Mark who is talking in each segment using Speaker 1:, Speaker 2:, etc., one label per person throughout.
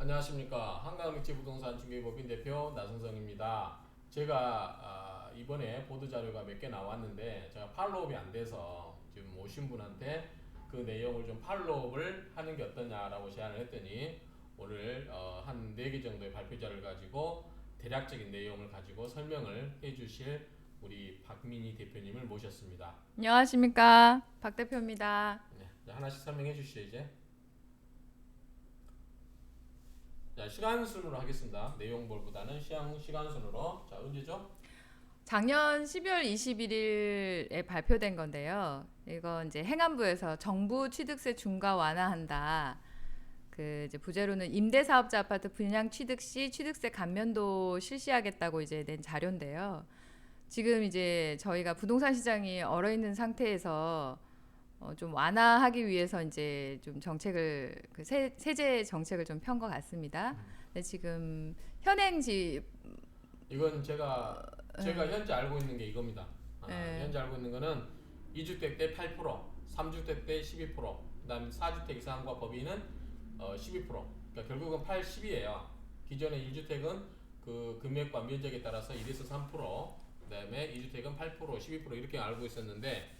Speaker 1: 안녕하십니까. 한강립지부동산 중개법인 대표 나승성입니다. 제가 이번에 보도자료가 몇 개 나왔는데 제가 팔로업이 안 돼서 지금 오신 분한테 그 내용을 좀 팔로업을 하는 게 어떠냐라고 제안을 했더니 오늘 한 4개 정도의 발표자를 가지고 대략적인 내용을 가지고 설명을 해주실 우리 박민희 대표님을 모셨습니다.
Speaker 2: 안녕하십니까. 박 대표입니다.
Speaker 1: 네, 하나씩 설명해 주시죠 이제. 자, 시간 순으로 하겠습니다. 내용별보다는 시간 순으로. 자, 언제죠?
Speaker 2: 작년 12월 21일에 발표된 건데요. 이거 이제 행안부에서 정부 취득세 중과 완화한다. 그 이제 부제로는 임대사업자 아파트 분양 취득 시 취득세 감면도 실시하겠다고 이제 낸 자료인데요. 지금 이제 저희가 부동산 시장이 얼어 있는 상태에서 좀 완화하기 위해서 이제 좀 정책을 세제 정책을 좀 편 것 같습니다. 근데 지금 현행지
Speaker 1: 이건 제가 현재 알고 있는 게 이겁니다.
Speaker 2: 예,
Speaker 1: 현재 알고 있는 거는 2주택 때 8%, 3주택 때 12%, 그다음에 4주택 이상과 법인은 12%. 그러니까 결국은 8, 10이에요. 기존의 1주택은 그 금액과 면적에 따라서 1에서 3%, 그다음에 2주택은 8%, 12% 이렇게 알고 있었는데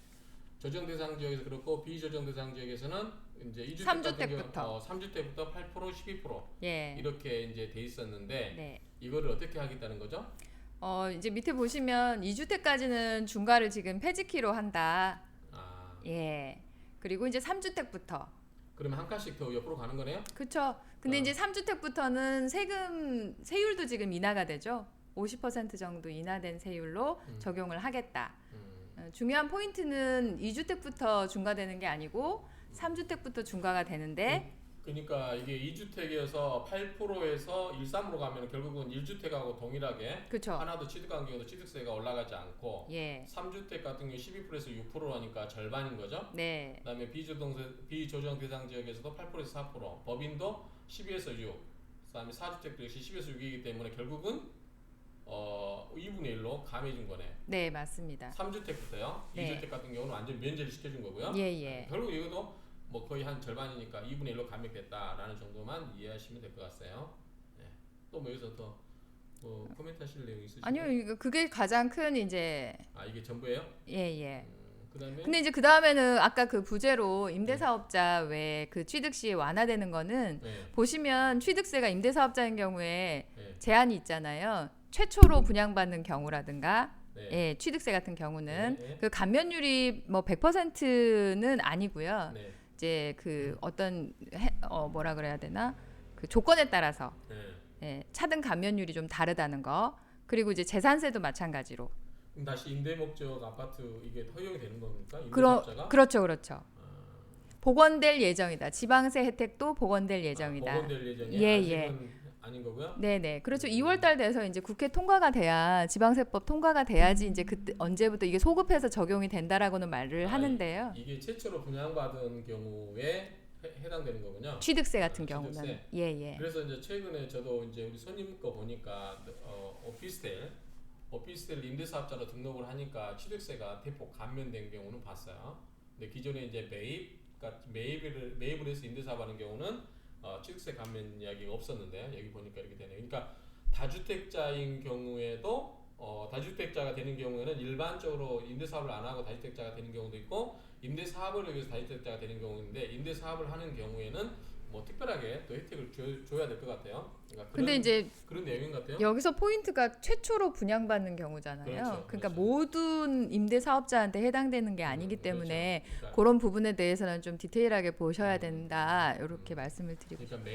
Speaker 1: 조정 대상 지역에서 그렇고 비조정 대상 지역에서는 이제 2주택 같은 경우
Speaker 2: 3주택부터
Speaker 1: 3주택부터 8%, 12%
Speaker 2: 예,
Speaker 1: 이렇게 이제 돼 있었는데
Speaker 2: 네.
Speaker 1: 이거를 어떻게 하겠다는 거죠?
Speaker 2: 이제 밑에 보시면 2주택까지는 중과를 지금 폐지키로 한다.
Speaker 1: 아,
Speaker 2: 예. 그리고 이제 3주택부터.
Speaker 1: 그러면 한 칸씩 더 옆으로 가는 거네요?
Speaker 2: 그쵸. 근데
Speaker 1: 어,
Speaker 2: 이제 3주택부터는 세율도 지금 인하가 되죠. 50% 정도 인하된 세율로
Speaker 1: 음,
Speaker 2: 적용을 하겠다.
Speaker 1: 음,
Speaker 2: 중요한 포인트는 2주택부터 중과되는 게 아니고 3주택부터 중과가 되는데
Speaker 1: 그러니까 이게 2주택이어서 8%에서 13으로 가면 결국은 1주택하고 동일하게
Speaker 2: 그쵸.
Speaker 1: 하나도 취득한 경우도 취득세가 올라가지 않고
Speaker 2: 예.
Speaker 1: 3주택 같은 경우 12%에서 6%로 하니까 절반인 거죠?
Speaker 2: 네.
Speaker 1: 그다음에 비조정 대상 지역에서도 8%에서 4%, 법인도 12에서 6, 그다음에 4주택도 역시 10에서 6이기 때문에 결국은 2분의 1로 감해준 거네.
Speaker 2: 네, 맞습니다.
Speaker 1: 3주택부터요.
Speaker 2: 네.
Speaker 1: 2주택 같은 경우는 완전 면제를 시켜준 거고요.
Speaker 2: 예, 예.
Speaker 1: 결국 이것도 뭐 거의 한 절반이니까 2분의 1로 감액됐다라는 정도만 이해하시면 될 것 같아요. 네. 또뭐 여기서 더뭐 코멘트 하실 내용
Speaker 2: 아니요,
Speaker 1: 있으신가요?
Speaker 2: 그게 가장 큰 이제
Speaker 1: 아 이게 전부예요?
Speaker 2: 예, 예.
Speaker 1: 그다음에
Speaker 2: 근데 이제 그 다음에는 아까 그 부제로
Speaker 1: 네.
Speaker 2: 임대사업자 왜 그 취득 시 완화되는 거는
Speaker 1: 네.
Speaker 2: 보시면 취득세가 임대사업자인 경우에
Speaker 1: 네.
Speaker 2: 제한이 있잖아요. 최초로 분양받는 경우라든가
Speaker 1: 네.
Speaker 2: 예, 취득세 같은 경우는
Speaker 1: 네.
Speaker 2: 그 감면율이 뭐 100%는 아니고요.
Speaker 1: 네.
Speaker 2: 이제 그 어떤 뭐라 그래야 되나? 그 조건에 따라서
Speaker 1: 네.
Speaker 2: 예, 차등 감면율이 좀 다르다는 거. 그리고 이제 재산세도 마찬가지로.
Speaker 1: 그럼 다시 임대 목적 아파트 이게 허용이 되는 겁니까? 임대사업자가?
Speaker 2: 그렇죠, 그렇죠.
Speaker 1: 아,
Speaker 2: 복원될 예정이다. 지방세 혜택도 복원될 예정이다.
Speaker 1: 복원될 예정이
Speaker 2: 예, 예.
Speaker 1: 아직은 아닌 거고요.
Speaker 2: 네네. 그렇죠. 2월 달 돼서 이제 국회 통과가 돼야 지방세법 통과가 돼야지 이제 그때 언제부터 이게 소급해서 적용이 된다라고는 말을 하는데요.
Speaker 1: 이게 최초로 분양받은 경우에 해당되는 거군요.
Speaker 2: 취득세 같은
Speaker 1: 취득세.
Speaker 2: 경우는 예예.
Speaker 1: 그래서 이제 최근에 저도 이제 우리 손님 거 보니까 오피스텔 임대사업자로 등록을 하니까 취득세가 대폭 감면된 경우는 봤어요. 근데 기존에 이제 매입을 해서 임대사업하는 경우는 취득세 감면 이야기가 없었는데 여기 보니까 이렇게 되네요. 그러니까 다주택자인 경우에도 다주택자가 되는 경우에는 일반적으로 임대사업을 안 하고 다주택자가 되는 경우도 있고 임대사업을 위해서 다주택자가 되는 경우인데 임대사업을 하는 경우에는 뭐 특별하게 또 혜택을 줘야 될 것 같아요. 그러니까
Speaker 2: 근데 이제
Speaker 1: 그런 내용인 것 같아요.
Speaker 2: 여기서 포인트가 최초로 분양받는 경우잖아요.
Speaker 1: 그렇죠,
Speaker 2: 그러니까
Speaker 1: 그렇죠.
Speaker 2: 모든 임대 사업자한테 해당되는 게 아니기 때문에
Speaker 1: 그렇죠. 그러니까,
Speaker 2: 그런 부분에 대해서는 좀 디테일하게 보셔야 된다. 이렇게 말씀을 드리고
Speaker 1: 그러니까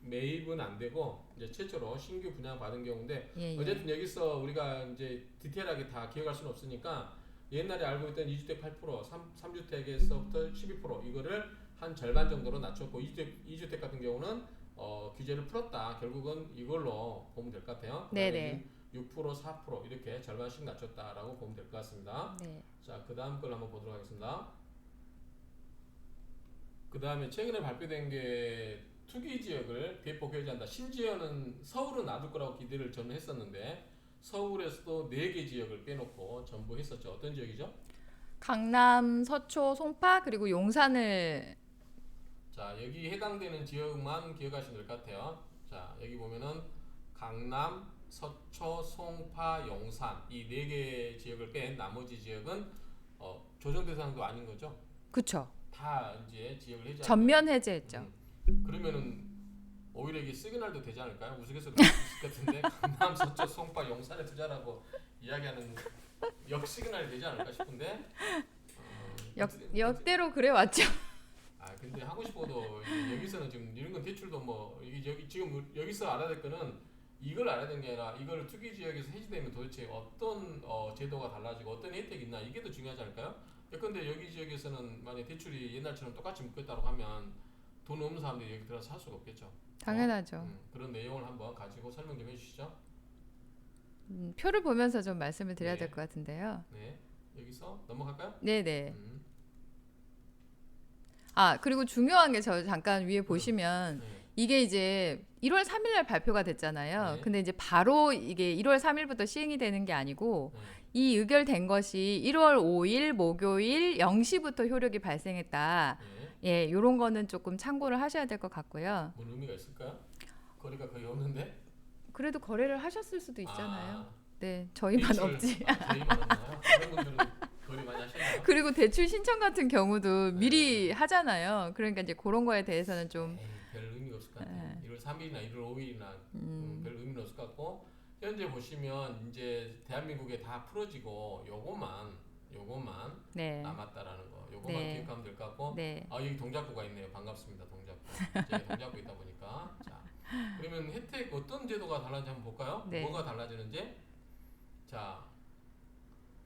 Speaker 1: 매입은 안 되고 이제 최초로 신규 분양 받은 경우인데
Speaker 2: 예, 예.
Speaker 1: 어쨌든 여기서 우리가 이제 디테일하게 다 기억할 수는 없으니까 옛날에 알고 있던 2주택 8%, 3주택에서부터 12% 이거를 한 절반 정도로 낮췄고 2주택 같은 경우는 규제를 풀었다. 결국은 이걸로 보면 될 것 같아요.
Speaker 2: 네네.
Speaker 1: 6%, 4% 이렇게 절반씩 낮췄다라고 보면 될 것 같습니다.
Speaker 2: 네.
Speaker 1: 자, 그 다음 걸 한번 보도록 하겠습니다. 그 다음에 최근에 발표된 게 투기 지역을 대폭 해제한다. 심지어는 서울은 놔둘 거라고 기대를 저는 했었는데 서울에서도 4개 지역을 빼놓고 전부 했었죠. 어떤 지역이죠?
Speaker 2: 강남, 서초, 송파 그리고 용산을
Speaker 1: 자, 여기 해당되는 지역만 기억하시면 될 것 같아요. 자, 여기 보면은 강남, 서초, 송파, 용산 이 네 개 지역을 뺀 나머지 지역은 조정 대상도 아닌 거죠.
Speaker 2: 그쵸.
Speaker 1: 다 이제 지역을 해제한
Speaker 2: 전면 해제했죠.
Speaker 1: 그러면은 오히려 이게 시그널도 되지 않을까요? 우스갯소리 있을 것 같은데 강남, 서초, 송파, 용산에 투자라고 이야기하는 역시그널이 되지 않을까 싶은데
Speaker 2: 역대로 그래 왔죠.
Speaker 1: 근데 하고 싶어도 이제 여기서는 지금 이런 건 대출도 뭐 이게 여기 지금 여기서 알아야 될 거는 이걸 알아야 되는 게 아니라 이걸 투기 지역에서 해지되면 도대체 어떤 제도가 달라지고 어떤 혜택이 있나 이게 더 중요하지 않을까요? 예컨대 여기 지역에서는 만약 대출이 옛날처럼 똑같이 묶였다고 하면 돈 없는 사람들이 여기 들어서 살 수가 없겠죠.
Speaker 2: 당연하죠.
Speaker 1: 그런 내용을 한번 가지고 설명 좀 해주시죠.
Speaker 2: 표를 보면서 좀 말씀을 드려야
Speaker 1: 네.
Speaker 2: 될 것 같은데요.
Speaker 1: 네, 여기서 넘어갈까요?
Speaker 2: 네네. 아, 그리고 중요한 게 저 잠깐 위에 보시면
Speaker 1: 네.
Speaker 2: 이게 이제 1월 3일 날 발표가 됐잖아요.
Speaker 1: 네.
Speaker 2: 근데 이제 바로 이게 1월 3일부터 시행이 되는 게 아니고
Speaker 1: 네.
Speaker 2: 이 의결된 것이 1월 5일 목요일 0시부터 효력이 발생했다.
Speaker 1: 네.
Speaker 2: 예, 요런 거는 조금 참고를 하셔야 될 것 같고요.
Speaker 1: 뭔 의미가 있을까요? 거리가 거의 없는데?
Speaker 2: 그래도 거래를 하셨을 수도 있잖아요.
Speaker 1: 아,
Speaker 2: 네, 저희만
Speaker 1: 대출,
Speaker 2: 없지.
Speaker 1: 저희만 없나요? 다른 분들은 거리 많이 하셨나요?
Speaker 2: 그리고 대출 신청 같은 경우도 미리 하잖아요. 그러니까 이제 그런 거에 대해서는 좀
Speaker 1: 에이, 별 의미가 없을 것 같아요. 1월 3일이나 1월 5일이나 별 의미는 없을 것 같고 현재 보시면 이제 대한민국에 다 풀어지고 요것만
Speaker 2: 네.
Speaker 1: 남았다라는 거 요것만
Speaker 2: 네.
Speaker 1: 기억하면 될 것 같고
Speaker 2: 네.
Speaker 1: 여기 동작구가 있네요. 반갑습니다. 동작구. 제가 동작구 있다 보니까 자 그러면 혜택 어떤 제도가 달라진지 한번 볼까요?
Speaker 2: 네.
Speaker 1: 뭐가 달라지는지 자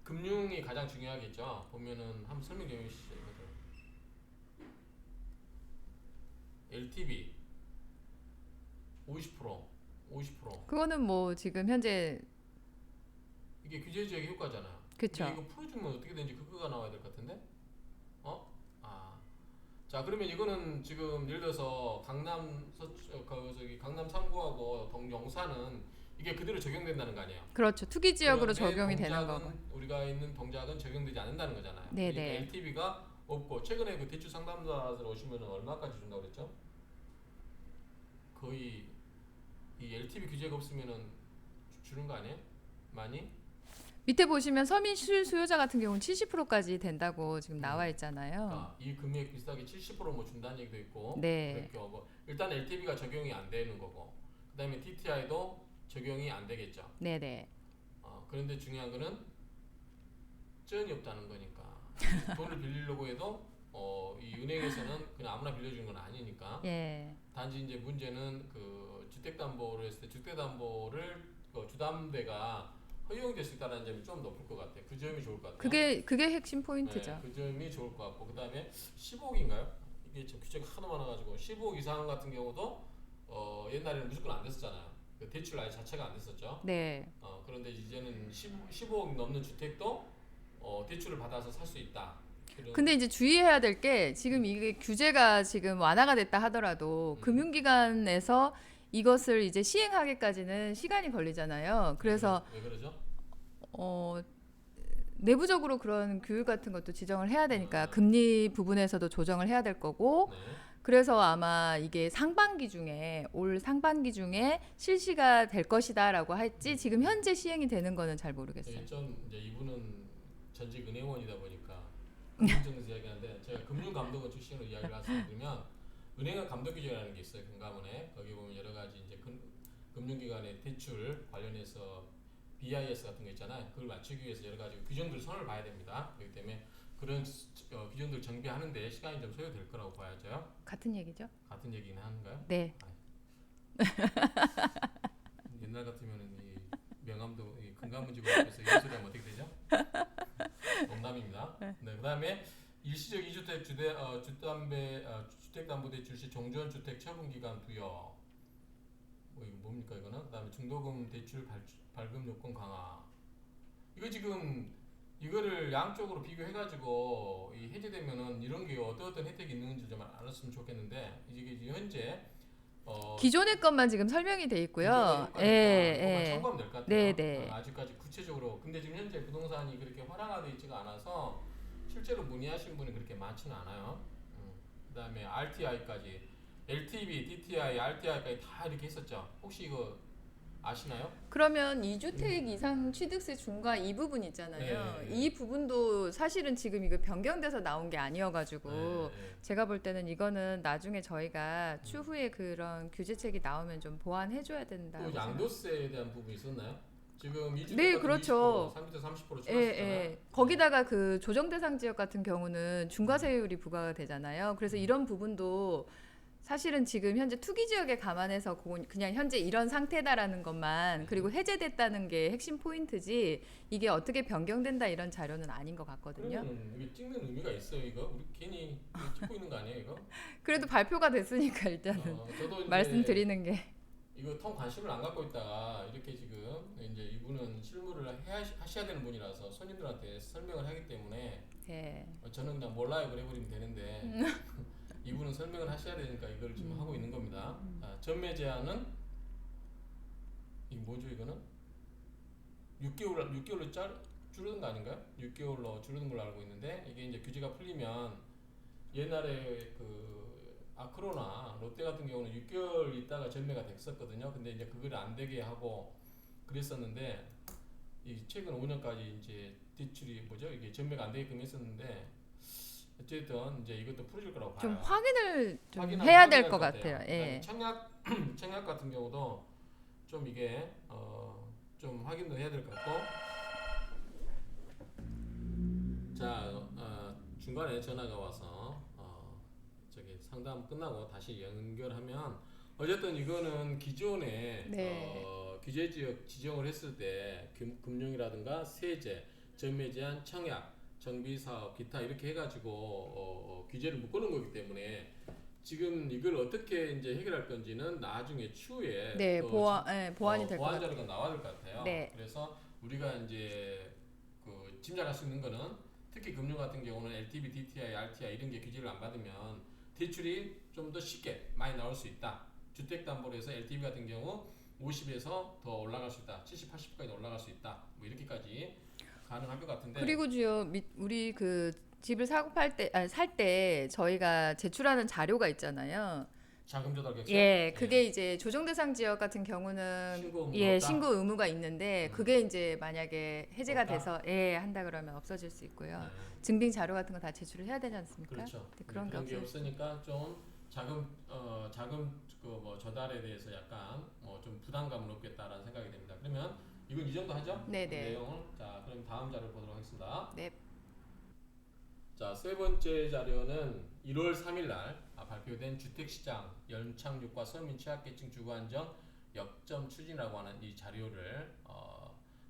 Speaker 1: 금융이 가장 중요하겠죠. 보면은 한번 설명 좀 해주시죠. 이거를. LTV 50%.
Speaker 2: 그거는 뭐 지금 현재
Speaker 1: 이게 규제 지역의 효과잖아요.
Speaker 2: 그쵸.
Speaker 1: 근데 이거 풀어주면 어떻게 되는지 그거가 나와야 될 것 같은데? 자 그러면 이거는 지금 예를 들어서 강남 강남 3구하고 영사는 이게 그대로 적용된다는 거 아니에요?
Speaker 2: 그렇죠. 투기 지역으로
Speaker 1: 그런데
Speaker 2: 적용이 되는
Speaker 1: 동작은
Speaker 2: 거고.
Speaker 1: 우리가 있는 동작은 적용되지 않는다는 거잖아요.
Speaker 2: 네네.
Speaker 1: 그러니까 LTV가 없고 최근에 그 대출 상담사들 오시면 얼마까지 준다고 그랬죠? 거의 이 LTV 규제가 없으면은 주는 거 아니에요? 많이?
Speaker 2: 밑에 보시면 서민 실수요자 같은 경우는 70%까지 된다고 지금 나와 있잖아요.
Speaker 1: 이 금액 비슷하게 70%뭐 준다는 얘기도 있고
Speaker 2: 네.
Speaker 1: 그렇게 하고 일단 LTV가 적용이 안 되는 거고 그다음에 DTI도 적용이 안 되겠죠.
Speaker 2: 네네.
Speaker 1: 그런데 중요한 거는 쩐이 없다는 거니까 돈을 빌리려고 해도 이 은행에서는 그냥 아무나 빌려주는 건 아니니까
Speaker 2: 예.
Speaker 1: 단지 이제 문제는 그 주택담보를 했을 때 주택담보를 주담대가 허용될 수 있다는 점이 좀 높을 것 같아요. 그 점이 좋을 것 같아요.
Speaker 2: 그게 핵심 포인트죠.
Speaker 1: 네, 그 점이 좋을 것 같고 그 다음에 15억인가요? 이게 지금 규제가 하도 많아가지고 15억 이상 같은 경우도 옛날에는 무조건 안 됐었잖아요. 그 대출 아예 자체가 안 됐었죠.
Speaker 2: 네.
Speaker 1: 그런데 이제는 15억 넘는 주택도 대출을 받아서 살 수 있다.
Speaker 2: 근데 이제 주의해야 될 게 지금 이게 규제가 지금 완화가 됐다 하더라도 금융기관에서 이것을 이제 시행하기까지는 시간이 걸리잖아요. 그래서
Speaker 1: 왜 그러죠?
Speaker 2: 내부적으로 그런 교육 같은 것도 지정을 해야 되니까 금리 부분에서도 조정을 해야 될 거고
Speaker 1: 네.
Speaker 2: 그래서 아마 이게 올 상반기 중에 실시가 될 것이다라고 할지 지금 현재 시행이 되는 거는 잘 모르겠어요.
Speaker 1: 좀 이제 이분은 전직 은행원이다 보니까 금융정에서 이야기하는데 제가 금융감독원 출신으로 이야기를 말씀드리면 은행은 감독 규제라는 게 있어요. 금감원에 거기 보면 여러 가지 이제 금융기관의 대출 관련해서 BIS 같은 거 있잖아요. 그걸 맞추기 위해서 여러 가지 규정들 선을 봐야 됩니다. 그렇기 때문에 그런 규정들 정비하는데 시간이 좀 소요될 거라고 봐야죠.
Speaker 2: 같은 얘기죠?
Speaker 1: 같은 얘기는 하는가요?
Speaker 2: 네.
Speaker 1: 옛날 같으면은 이 명함도 이 금감원직원에서 이런 소리 하면 어떻게 되죠? 농담입니다. 네, 그다음에 일시적 2주택 주택담보대출 시 종전 주택 처분 기간 부여. 이거 뭡니까 이거는? 그다음에 중도금 대출 발급 요건 강화. 이거 지금 이거를 양쪽으로 비교해가지고 이 해제되면은 이런 게 어떤 혜택이 있는지 좀 알았으면 좋겠는데 이게 현재
Speaker 2: 기존의 것만 지금 설명이 돼 있고요.
Speaker 1: 참고하면 될 것 같아요.
Speaker 2: 네.
Speaker 1: 아직까지 구체적으로 근데 지금 현재 부동산이 그렇게 활황화되어 있지가 않아서 실제로 문의하신 분이 그렇게 많지는 않아요. 그다음에 RTI까지 LTV, DTI, RTI까지 다 이렇게 했었죠. 혹시 이거 아시나요?
Speaker 2: 그러면 2주택 이상 취득세 중과 이 부분 있잖아요.
Speaker 1: 네.
Speaker 2: 이 부분도 사실은 지금 이거 변경돼서 나온 게 아니어가지고
Speaker 1: 네.
Speaker 2: 제가 볼 때는 이거는 나중에 저희가 추후에 그런 규제책이 나오면 좀 보완해줘야 된다고
Speaker 1: 또 양도세에 대한 부분이 있었나요? 지금 2주택
Speaker 2: 네,
Speaker 1: 같은
Speaker 2: 그렇죠.
Speaker 1: 20%, 3주택 30%
Speaker 2: 예,
Speaker 1: 추가했잖아요.
Speaker 2: 예. 거기다가 그 조정 대상 지역 같은 경우는 중과세율이 부과가 되잖아요. 그래서 이런 부분도 사실은 지금 현재 투기 지역에 감안해서 그냥 현재 이런 상태다라는 것만 그리고 해제됐다는 게 핵심 포인트지 이게 어떻게 변경된다 이런 자료는 아닌 것 같거든요.
Speaker 1: 그러면 이게 찍는 의미가 있어요, 이거? 우리 괜히 이거 찍고 있는 거 아니에요, 이거?
Speaker 2: 그래도 발표가 됐으니까 일단은
Speaker 1: 저도 이제
Speaker 2: 말씀드리는 게
Speaker 1: 이거 통 관심을 안 갖고 있다가 이렇게 지금 이제 이분은 실무를 하셔야 되는 분이라서 손님들한테 설명을 하기 때문에
Speaker 2: 예.
Speaker 1: 저는 그냥 몰라요 그래버리면 되는데 이분은 설명을 하셔야 되니까 이걸 지금 하고 있는 겁니다. 전매 제한은 이게 뭐죠 이거는? 6개월로 줄이는 거 아닌가요? 6개월로 줄이는 걸로 알고 있는데 이게 이제 규제가 풀리면 옛날에 그 아크로나 롯데 같은 경우는 6개월 있다가 전매가 됐었거든요. 근데 이제 그걸 안 되게 하고 그랬었는데 이 최근 5년까지 이제 대출이 뭐죠? 이게 전매가 안 되게끔 했었는데 어쨌든 이제 이것도 풀어질 거라고 봐요.
Speaker 2: 좀 확인을 좀
Speaker 1: 확인하-
Speaker 2: 해야 될
Speaker 1: 확인할
Speaker 2: 것
Speaker 1: 같아요.
Speaker 2: 같아요. 예.
Speaker 1: 그다음에 청약 같은 경우도 좀 이게 좀 확인도 해야 될 것 같고 자 중간에 전화가 와서 저기 상담 끝나고 다시 연결하면 어쨌든 이거는 기존에
Speaker 2: 네.
Speaker 1: 규제 지역 지정을 했을 때 금융이라든가 세제, 전매 제한, 청약, 정비 사업, 기타 이렇게 해가지고 규제를 묶어놓은 거기 때문에 지금 이걸 어떻게 이제 해결할 건지는 나중에 추후에
Speaker 2: 네,
Speaker 1: 또
Speaker 2: 보완이 될 것
Speaker 1: 보완
Speaker 2: 같아요.
Speaker 1: 자료가 나와야 될 것 같아요.
Speaker 2: 네.
Speaker 1: 그래서 우리가 이제 그 짐작할 수 있는 거는 특히 금융 같은 경우는 LTV, DTI, RTI 이런 게 규제를 안 받으면 대출이 좀 더 쉽게 많이 나올 수 있다. 주택담보로해서 LTV 같은 경우 50에서 더 올라갈 수 있다. 70, 80까지 올라갈 수 있다. 뭐 이렇게까지 가능할 것 같은데.
Speaker 2: 그리고 주요 우리 그 집을 사고 살 때 저희가 제출하는 자료가 있잖아요.
Speaker 1: 자금 조달 객서.
Speaker 2: 예, 그게 이제 조정 대상 지역 같은 경우는
Speaker 1: 신고 의무가
Speaker 2: 예,
Speaker 1: 없다?
Speaker 2: 신고 의무가 있는데 그게 이제 만약에 해제가
Speaker 1: 없다?
Speaker 2: 돼서 예, 한다 그러면 없어질 수 있고요.
Speaker 1: 네.
Speaker 2: 증빙 자료 같은 거 다 제출을 해야 되지 않습니까?
Speaker 1: 그렇죠.
Speaker 2: 네, 그런 게
Speaker 1: 게
Speaker 2: 없어요.
Speaker 1: 없으니까 좀 자금 그 뭐 저달에 대해서 약간 뭐 좀 부담감을 없겠다라는 생각이 됩니다. 그러면 이건 이 정도 하죠?
Speaker 2: 네네.
Speaker 1: 그 내용을 자 그럼 다음 자료를 보도록 하겠습니다.
Speaker 2: 네.
Speaker 1: 자, 세 번째 자료는 1월 3일 날 발표된 주택시장 연착륙과 서민 취약계층 주거 안정 역점 추진이라고 하는 이 자료를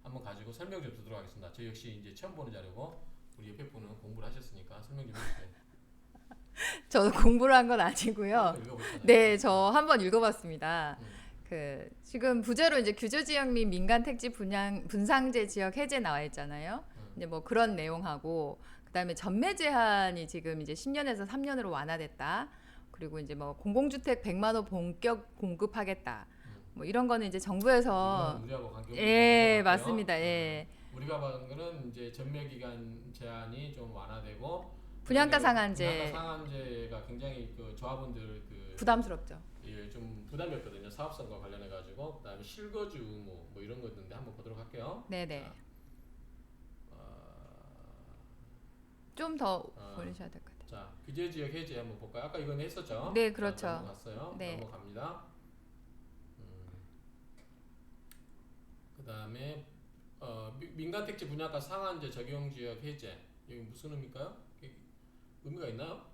Speaker 1: 한번 가지고 설명 좀 드리도록 하겠습니다. 저 역시 이제 처음 보는 자료고 우리 옆에 분은 공부를 하셨으니까 설명 좀 해주세요.
Speaker 2: 저도 공부를 한 건 아니고요.
Speaker 1: 한번 읽어보시잖아요.
Speaker 2: 네, 저 한번 읽어봤습니다.
Speaker 1: 음.
Speaker 2: 그 지금 부제로 이제 규제 지역 및 민간 택지 분상제 지역 해제 나와 있잖아요. 이제 뭐 그런 내용하고 그다음에 전매 제한이 지금 이제 10년에서 3년으로 완화됐다. 그리고 이제 뭐 공공주택 100만 호 본격 공급하겠다. 뭐 이런 거는 이제 정부에서
Speaker 1: 이거는 우리하고 관계 없는
Speaker 2: 예,
Speaker 1: 것 같아요.
Speaker 2: 맞습니다. 예.
Speaker 1: 우리가 받은 거는 이제 전매 기간 제한이 좀 완화되고
Speaker 2: 분양가
Speaker 1: 분양가
Speaker 2: 상한제
Speaker 1: 상한제가 굉장히 그 조합원들 그
Speaker 2: 부담스럽죠.
Speaker 1: 예, 좀 부담이었거든요. 사업성과 관련해 가지고 그다음에 실거주 의무 뭐 이런 거 있는데 한번 보도록 할게요.
Speaker 2: 네네.
Speaker 1: 자,
Speaker 2: 좀 더
Speaker 1: 어,
Speaker 2: 보내셔야 될 것 같아요.
Speaker 1: 자, 규제 지역 해제 한번 볼까요? 아까 이건 했었죠?
Speaker 2: 네, 그렇죠.
Speaker 1: 자, 넘어갔어요.
Speaker 2: 네.
Speaker 1: 넘어갑니다. 그다음에 민간 택지 분양가 상한제 적용 지역 해제. 이게 무슨 의미일까요? 의미가 있나요?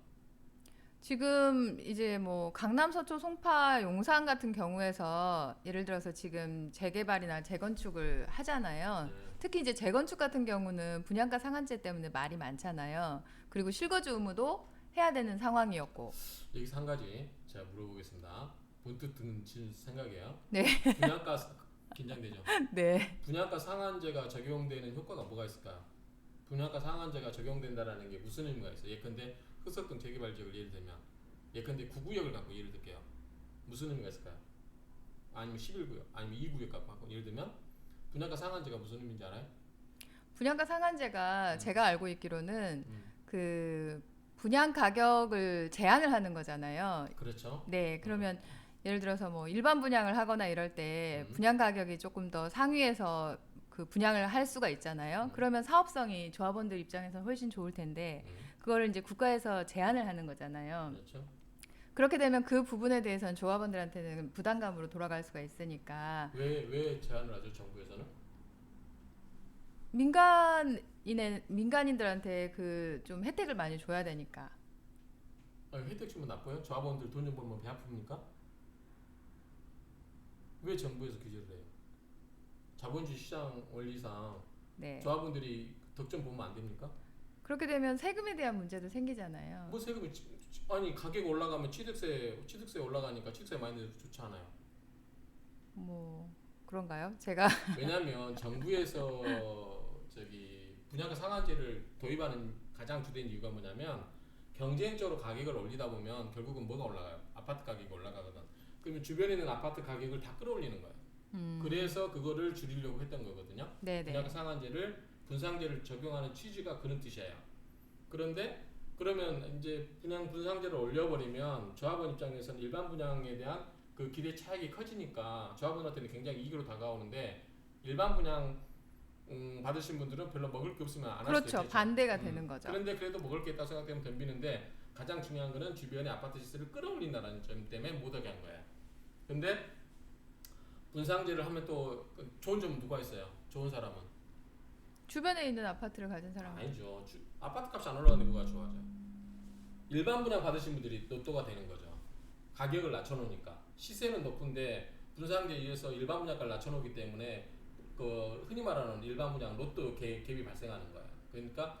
Speaker 2: 지금 이제 뭐 강남, 서초, 송파, 용산 같은 경우에서 예를 들어서 지금 재개발이나 재건축을 하잖아요.
Speaker 1: 네.
Speaker 2: 특히 이제 재건축 같은 경우는 분양가 상한제 때문에 말이 많잖아요. 그리고 실거주 의무도 해야 되는 상황이었고.
Speaker 1: 여기서 한 가지 제가 물어보겠습니다. 본뜻 든 생각이에요.
Speaker 2: 네.
Speaker 1: 분양가 긴장되죠.
Speaker 2: 네.
Speaker 1: 분양가 상한제가 적용되는 효과가 뭐가 있을까요? 분양가 상한제가 적용된다라는 게 무슨 의미가 있어요? 예컨대 흑석동 재개발 지역을 예를 들면 예컨대 9구역을 갖고 예를 들게요. 무슨 의미가 있을까요? 아니면 11구역 아니면 2구역 갖고 예를 들면 분양가 상한제가 무슨 의미인지 알아요?
Speaker 2: 분양가 상한제가 제가 알고 있기로는 그 분양 가격을 제한을 하는 거잖아요.
Speaker 1: 그렇죠.
Speaker 2: 네, 그러면 예를 들어서 뭐 일반 분양을 하거나 이럴 때
Speaker 1: 음.
Speaker 2: 분양 가격이 조금 더 상위에서 그 분양을 할 수가 있잖아요. 그러면 사업성이 조합원들 입장에서 훨씬 좋을 텐데 그거를 이제 국가에서 제한을 하는 거잖아요.
Speaker 1: 그렇죠.
Speaker 2: 그렇게 되면 그 부분에 대해서는 조합원들한테는 부담감으로 돌아갈 수가 있으니까
Speaker 1: 왜 제한을 하죠, 정부에서는?
Speaker 2: 민간인들한테 그 좀 혜택을 많이 줘야 되니까.
Speaker 1: 아니, 혜택 주면 나빠요? 조합원들 돈 좀 벌면 배 아픕니까? 왜 정부에서 규제를 해요? 자본주의 시장 원리상
Speaker 2: 네.
Speaker 1: 조합원들이 덕점 보면 안 됩니까?
Speaker 2: 그렇게 되면 세금에 대한 문제도 생기잖아요.
Speaker 1: 뭐 세금이 아니 가격 올라가면 취득세 올라가니까 취득세 많이 내도 좋지 않아요.
Speaker 2: 뭐 그런가요? 제가
Speaker 1: 왜냐하면 정부에서 저기 분양가 상한제를 도입하는 가장 주된 이유가 뭐냐면 경쟁적으로 가격을 올리다 보면 결국은 뭐가 올라가요? 아파트 가격이 올라가거든. 그러면 주변에 있는 아파트 가격을 다 끌어올리는 거예요. 그래서 그거를 줄이려고 했던 거거든요.
Speaker 2: 네네.
Speaker 1: 분양가 상한제를 분상제를 적용하는 취지가 그런 뜻이에요. 그런데 그러면 이제 분상제를 올려버리면 조합원 입장에서는 일반 분양에 대한 그 기대 차익이 커지니까 조합원한테는 굉장히 이익으로 다가오는데 일반 분양 받으신 분들은 별로 먹을 게 없으면 안 할 수도
Speaker 2: 그렇죠.
Speaker 1: 있겠죠.
Speaker 2: 반대가 되는 거죠.
Speaker 1: 그런데 그래도 먹을 게 있다고 생각되면 덤비는데 가장 중요한 거는 주변의 아파트 시세를 끌어올린다는 점 때문에 못하게 한 거예요. 근데 분상제를 하면 또 좋은 점은 누가 있어요? 좋은 사람은
Speaker 2: 주변에 있는 아파트를 가진 사람.
Speaker 1: 아니죠. 아파트 값이 안 올라가는데 누가 좋아하죠? 일반 분양 받으신 분들이 로또가 되는 거죠. 가격을 낮춰놓으니까 시세는 높은데 분상제에 의해서 일반 분양가를 낮춰놓기 때문에 그 흔히 말하는 일반 분양 로또 갭이 발생하는 거예요. 그러니까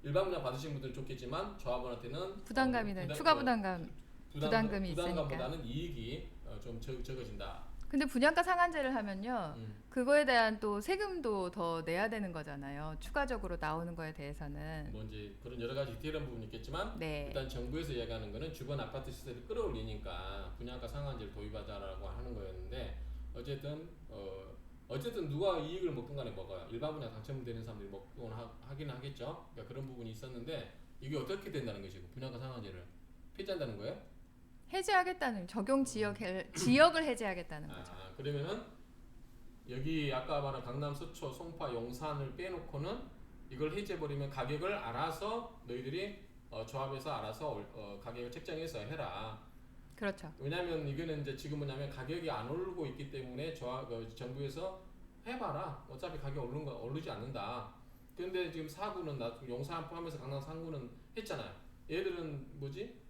Speaker 1: 일반 분양 받으신 분들은 좋겠지만 조합원한테는
Speaker 2: 부담감이 추가 부담감이 있으니까.
Speaker 1: 부담감보다는 이익이 좀 적어진다.
Speaker 2: 근데 분양가 상한제를 하면요. 그거에 대한 또 세금도 더 내야 되는 거잖아요. 추가적으로 나오는 거에 대해서는.
Speaker 1: 뭐 이제 그런 여러 가지 디테일한 부분이 있겠지만
Speaker 2: 네.
Speaker 1: 일단 정부에서 이야기하는 거는 주변 아파트 시세를 끌어올리니까 분양가 상한제를 도입하자라고 하는 거였는데 어쨌든 누가 이익을 먹든 간에 먹어요. 일반 분양 당첨되는 사람들이 먹곤 하긴 하겠죠. 그러니까 그런 부분이 있었는데 이게 어떻게 된다는 것이고 분양가 상한제를 폐지한다는 거예요?
Speaker 2: 해제하겠다는 적용 지역을 해제하겠다는 거죠.
Speaker 1: 그러면은 여기 아까 말한 강남, 서초, 송파, 용산을 빼놓고는 이걸 해제해버리면 가격을 알아서 너희들이 조합에서 알아서 가격을 책정해서 해라.
Speaker 2: 그렇죠.
Speaker 1: 왜냐하면 이거는 이제 지금 뭐냐면 가격이 안 오르고 있기 때문에 정부에서 해봐라. 어차피 가격 오르지 않는다. 그런데 지금 4구는 용산 포함해서 강남 3구는 했잖아요. 얘들은 뭐지?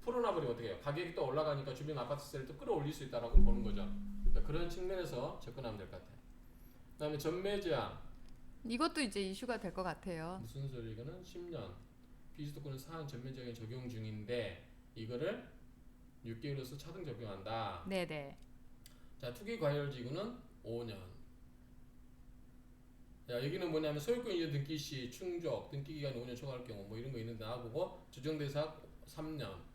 Speaker 1: 풀어놔버리면 어떻게 해요? 가격이 또 올라가니까 주변 아파트 세를 또 끌어올릴 수 있다라고 보는 거죠. 그러니까 그런 측면에서 접근하면 될 것 같아요. 그다음에 전매 제한.
Speaker 2: 이것도 이제 이슈가 될 것 같아요.
Speaker 1: 무슨 소리? 이거는 10년 비주도권은 사안 전매 제한이 적용 중인데 이거를 6개월에서 차등 적용한다.
Speaker 2: 네네.
Speaker 1: 자, 투기 과열 지구는 5년. 자, 여기는 뭐냐면 소유권 이전 등기 시 충족 등기 기간 5년 초과할 경우 뭐 이런 거 있는데 나와보고 조정대상 3년.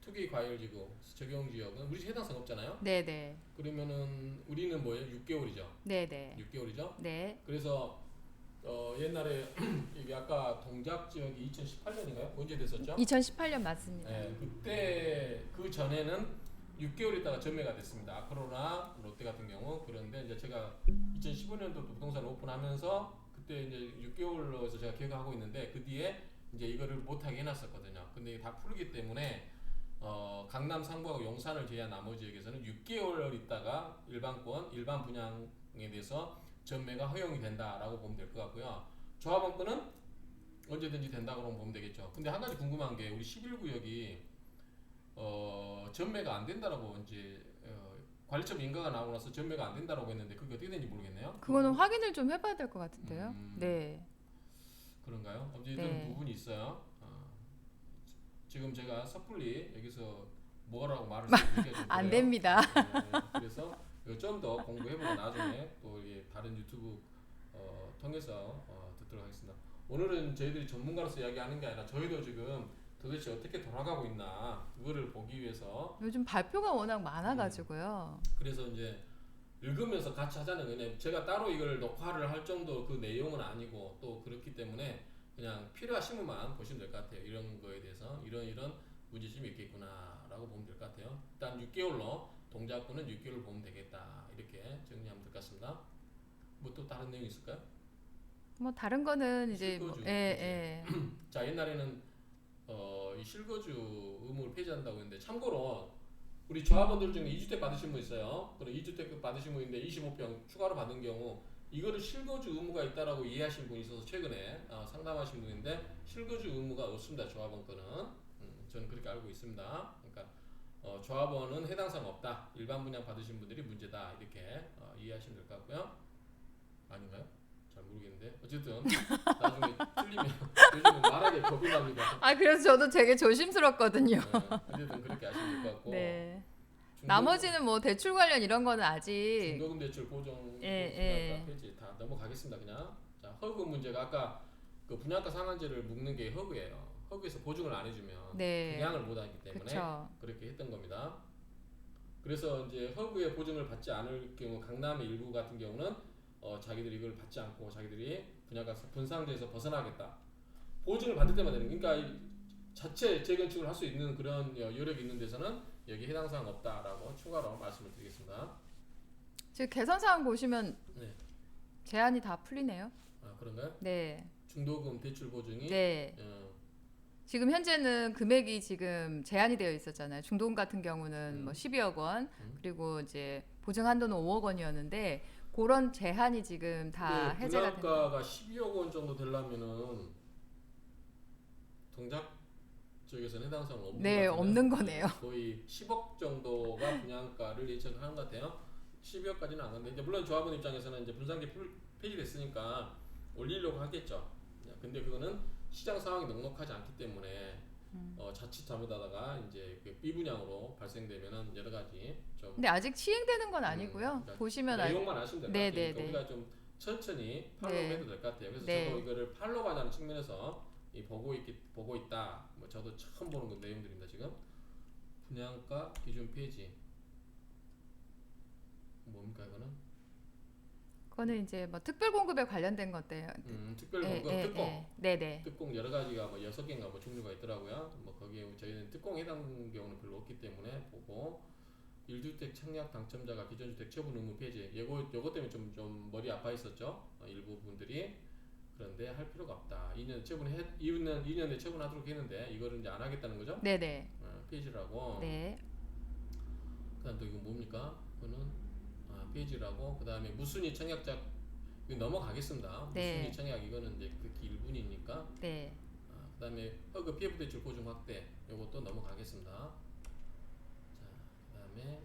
Speaker 1: 투기 과열지구 적용 지역은 우리 해당 상 없잖아요.
Speaker 2: 네네.
Speaker 1: 그러면은 우리는 뭐예요? 6개월이죠.
Speaker 2: 네네.
Speaker 1: 6개월이죠.
Speaker 2: 네.
Speaker 1: 그래서 옛날에 이게 아까 동작 지역이 2018년인가요? 언제 됐었죠?
Speaker 2: 2018년 맞습니다.
Speaker 1: 네, 그때 그 전에는 6개월 있다가 전매가 됐습니다. 아크로나 롯데 같은 경우. 그런데 이제 제가 2015년도 부동산 오픈하면서 그때 이제 6개월로 해서 제가 기억하고 있는데 그 뒤에 이제 이거를 못하게 해놨었거든요. 근데 다 풀기 때문에 강남 상부하고 용산을 제외한 나머지 지역에서는 6개월 있다가 일반 분양에 대해서 전매가 허용이 된다라고 보면 될 것 같고요. 조합원권은 언제든지 된다고 보면 되겠죠. 근데 한 가지 궁금한 게 우리 11구역이 전매가 안 된다라고 이제 관리처분 인가가 나오고 나서 전매가 안 된다라고 했는데 그게 어떻게 되는지 모르겠네요.
Speaker 2: 그거는 확인을 좀 해봐야 될 것 같은데요. 네.
Speaker 1: 그런가요? 어쨌든
Speaker 2: 네.
Speaker 1: 부분이 있어요. 지금 제가 섣불리 여기서 뭐라고 말을 드리기가 좀
Speaker 2: 안
Speaker 1: 그래요.
Speaker 2: 됩니다.
Speaker 1: 그래서 좀 더 공부해보고 나중에 또 이게 다른 유튜브 통해서 듣도록 하겠습니다. 오늘은 저희들이 전문가로서 이야기하는 게 아니라 저희도 지금 도대체 어떻게 돌아가고 있나 그거를 보기 위해서
Speaker 2: 요즘 발표가 워낙 많아가지고요.
Speaker 1: 그래서 이제 읽으면서 같이 하자는 거예요. 제가 따로 이걸 녹화를 할 정도 그 내용은 아니고 또 그렇기 때문에 그냥 필요하신 분만 보시면 될 것 같아요. 이런 거에 대해서 이런 문제점이 있겠구나라고 보면 될 것 같아요. 일단 6개월로 동작권은 6개월 보면 되겠다 이렇게 정리하면 될 것 같습니다. 뭐 또 다른 내용 있을까요?
Speaker 2: 뭐 다른 거는 이제 뭐,
Speaker 1: 실거주
Speaker 2: 예, 예.
Speaker 1: 자 옛날에는 이 실거주 의무를 폐지한다고 했는데 참고로 우리 조합원들 중에 2주택 받으신 분 있어요. 그럼 2주택 받으신 분인데 25평 추가로 받은 경우 이거를 실거주 의무가 있다라고 이해하신 분이 있어서 최근에 상담하신 분인데 실거주 의무가 없습니다. 조합원 거는 저는 그렇게 알고 있습니다. 그러니까 조합원은 해당 사항 없다. 일반 분양 받으신 분들이 문제다. 이렇게 이해하시면 될 것 같고요. 아닌가요? 잘 모르겠는데 어쨌든 나중에 틀리면 요즘은 말하기 겁이 납니다.
Speaker 2: 아 그래서 저도 되게 조심스럽거든요.
Speaker 1: 어쨌든 그렇게 아시면 될 것 같고
Speaker 2: 네.
Speaker 1: 중도금,
Speaker 2: 나머지는 뭐 대출 관련 이런 거는 아직
Speaker 1: 중도금 대출 보정
Speaker 2: 예.
Speaker 1: 페이지 다 넘어가겠습니다. 그냥 자 허그 문제가 아까 그 분양가 상한제를 묶는 게 허그예요. 허그에서 보증을 안 해주면
Speaker 2: 네.
Speaker 1: 분양을 못 하기 때문에
Speaker 2: 그쵸.
Speaker 1: 그렇게 했던 겁니다. 그래서 이제 허그의 보증을 받지 않을 경우 강남의 일부 같은 경우는 자기들이 이걸 받지 않고 자기들이 분양가 분상제에서 벗어나겠다. 보증을 받을 때만 되는 거니까 그러니까 자체 재건축을 할 수 있는 그런 여력이 있는 데서는 여기 해당 사항 없다라고 추가로 말씀을 드리겠습니다.
Speaker 2: 지금 개선 사항 보시면
Speaker 1: 네.
Speaker 2: 제한이 다 풀리네요.
Speaker 1: 아 그런가요?
Speaker 2: 네.
Speaker 1: 중도금 대출 보증이
Speaker 2: 네. 지금 현재는 금액이 지금 제한이 되어 있었잖아요. 중도금 같은 경우는 뭐 12억 원, 그리고 이제 보증 한도는 5억 원이었는데 그런 제한이 지금 다 해제가 됩니다.
Speaker 1: 분양가가 12억 원 정도 되려면은 동작 쪽에서는 해당 사항 없는
Speaker 2: 네,
Speaker 1: 것 같은데요.
Speaker 2: 없는 거네요.
Speaker 1: 거의 10억 정도가 분양가를 예측하는 것 같아요. 12억까지는 안 갔는데 이제 물론 조합원 입장에서는 이제 분상제 폐지됐으니까 올리려고 하겠죠. 근데 그거는 시장 상황이 넉넉하지 않기 때문에 자칫 잘못하다가 이제 그 비분양으로 발생되면은 여러 가지 좀
Speaker 2: 근데 아직 시행되는 건 아니고요.
Speaker 1: 그러니까
Speaker 2: 보시면
Speaker 1: 내용만 아시면 될 것 같아요.
Speaker 2: 네.
Speaker 1: 그러니까 우리가 좀 천천히 팔로우해도 될 것 같아요. 그래서
Speaker 2: 네.
Speaker 1: 저도 이거를 팔로우하자는 측면에서 보고 있다. 뭐 저도 처음 보는 그 내용들입니다. 지금 분양가 기준 폐지 뭡니까 이거는?
Speaker 2: 그거는 이제 뭐 특별 공급에 관련된 건데요.
Speaker 1: 특별 공급 특공.
Speaker 2: 네네.
Speaker 1: 특공 여러 가지가 뭐 6개인가 뭐 종류가 있더라고요. 뭐 거기에 저희는 특공 해당 경우는 별로 없기 때문에 보고 1주택 청약 당첨자가 기존 주택 처분 의무 폐지. 요거 때문에 좀 머리 아파 있었죠. 일부 분들이. 그런데 할 필요가 없다. 2년 처분해 2년에 처분하도록 했는데 이거를 이제 안 하겠다는 거죠?
Speaker 2: 네네.
Speaker 1: 폐지라고.
Speaker 2: 네.
Speaker 1: 그다음 또 이거 뭡니까? 그거는 폐지라고. 그다음에 무순위 청약자 이거 넘어가겠습니다.
Speaker 2: 네.
Speaker 1: 무순위 청약 이거는 이제 극히 일부니까.
Speaker 2: 네.
Speaker 1: 그다음에 허그 PF 대출 보증 확대 요것도 넘어가겠습니다. 자, 그다음에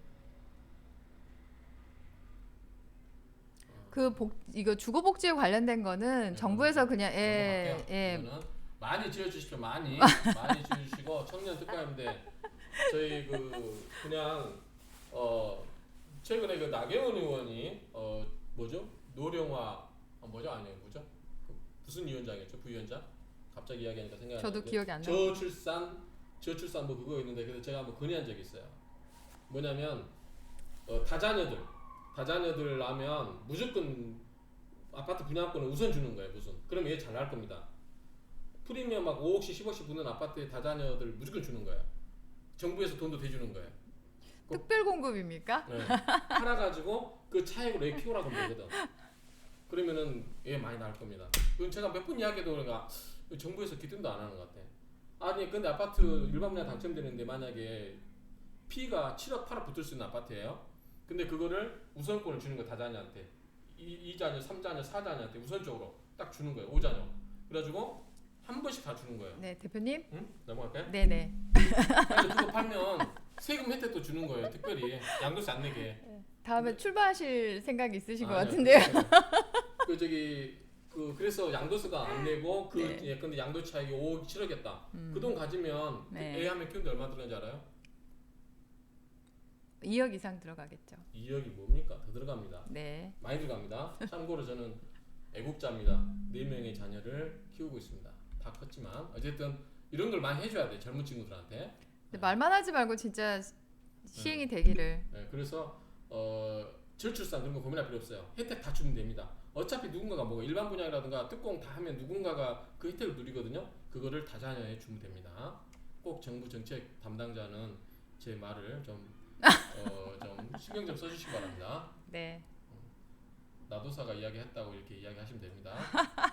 Speaker 2: 이거 주거복지에 관련된 거는 정부에서 그냥
Speaker 1: 이거는 많이 지어주십시오. 많이 지어주시고 청년 특가인데 저희 그냥 최근에 그 나경원 의원이 뭐죠? 노령화 뭐죠? 무슨 위원장이었죠? 부위원장? 갑자기 이야기하니까 생각이 안 나는데
Speaker 2: 저도 기억이 안 나요.
Speaker 1: 저출산 뭐 그거 있는데 그래서 제가 한번 건의한 적이 있어요. 뭐냐면 다자녀들 낳으면 무조건 아파트 분양권을 우선 주는 거예요. 그럼 얘 잘 나올 겁니다. 프리미엄 막 5억씩 10억씩 붙는 아파트에 다자녀들 무조건 주는 거예요. 정부에서 돈도 대주는 거예요.
Speaker 2: 특별 공급입니까?
Speaker 1: 네. 팔아가지고 그 차액으로 애 키우라고 하면 되거든. 그러면은 얘 많이 나올 겁니다. 그건 제가 몇 번 이야기해도 그러니까 정부에서 기대도 안 하는 것 같아. 아니 근데 아파트 일반 분양 당첨되는데 만약에 P가 7억 8억 붙을 수 있는 아파트예요. 근데 그거를 우선권을 주는 거야 다자녀한테. 2자녀, 3자녀, 4자녀한테 우선적으로 딱 주는 거예요. 5자녀. 그래가지고 한 번씩 다 주는 거예요.
Speaker 2: 네, 대표님.
Speaker 1: 응? 넘어갈까요?
Speaker 2: 네네.
Speaker 1: 근데 그거 팔면 세금 혜택도 주는 거예요. 특별히 양도세 안 내게.
Speaker 2: 다음에
Speaker 1: 근데-
Speaker 2: 출마하실 생각이 있으신 것
Speaker 1: 아니요.
Speaker 2: 같은데요.
Speaker 1: 그래서 양도세가 안 내고
Speaker 2: 네.
Speaker 1: 근데 양도 차익이 5억 7억이었다. 그 돈 가지면
Speaker 2: 네.
Speaker 1: 애 하면 키우는데 얼마 들어가는지 알아요?
Speaker 2: 2억 이상 들어가겠죠.
Speaker 1: 2억이 뭡니까? 더 들어갑니다.
Speaker 2: 네.
Speaker 1: 많이 들어갑니다. 참고로 저는 애국자입니다. 4명의 자녀를 키우고 있습니다. 다 컸지만 어쨌든 이런 걸 많이 해줘야 돼. 젊은 친구들한테.
Speaker 2: 근데 말만 하지 말고 진짜 시행이 되기를.
Speaker 1: 네, 그래서 저출산 그런 거 고민할 필요 없어요. 혜택 다 주면 됩니다. 어차피 누군가가 뭐 일반 분양이라든가 특공 다 하면 누군가가 그 혜택을 누리거든요. 그거를 다자녀에 주면 됩니다. 꼭 정부 정책 담당자는 제 말을 좀 신경 좀 써주시기 바랍니다.
Speaker 2: 네.
Speaker 1: 나도사가 이야기했다고 이렇게 이야기하시면 됩니다.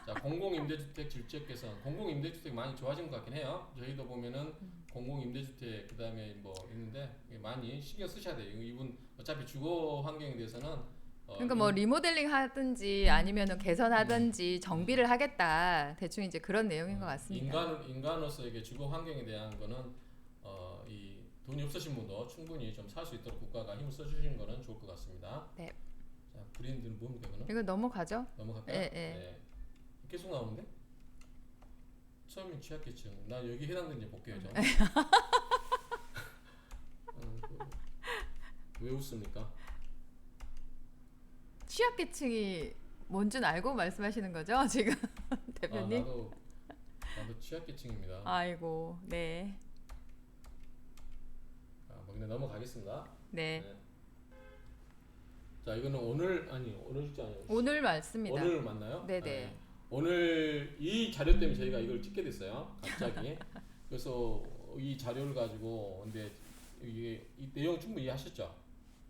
Speaker 1: 자, 공공임대주택 질적 개선. 공공임대주택 많이 좋아진 것 같긴 해요. 저희도 보면은 공공임대주택 그다음에 뭐 있는데 많이 신경 쓰셔야 돼요. 이분 어차피 주거 환경에 대해서는
Speaker 2: 그러니까 뭐 리모델링 하든지 아니면은 개선하든지 정비를 하겠다. 대충 이제 그런 내용인 것 같습니다.
Speaker 1: 인간으로서에게 주거 환경에 대한 거는 이 돈이 없으신 분도 충분히 좀 살 수 있도록 국가가 힘을 써주시는 거는 좋을 것 같습니다.
Speaker 2: 네.
Speaker 1: 자, 브랜드는 뭡니까 이거는?
Speaker 2: 이거 넘어가죠?
Speaker 1: 넘어갈까요?
Speaker 2: 예, 예.
Speaker 1: 네. 계속 나오는데? 처음엔 취약계층. 나 여기 해당되는지 볼게요 좀. 왜 웃습니까?
Speaker 2: 취약계층이 뭔지는 알고 말씀하시는 거죠, 지금 대표님?
Speaker 1: 나도 취약계층입니다.
Speaker 2: 아이고, 네,
Speaker 1: 뭐 그냥 넘어가겠습니다.
Speaker 2: 네.
Speaker 1: 자, 이거는 오늘 주제 아니에요.
Speaker 2: 오늘 맞습니다.
Speaker 1: 오늘 맞나요?
Speaker 2: 네네.
Speaker 1: 네. 오늘 이 자료 때문에 저희가 이걸 찍게 됐어요. 갑자기. 그래서 이 자료를 가지고 근데 이게 이 내용 충분히 이해하셨죠?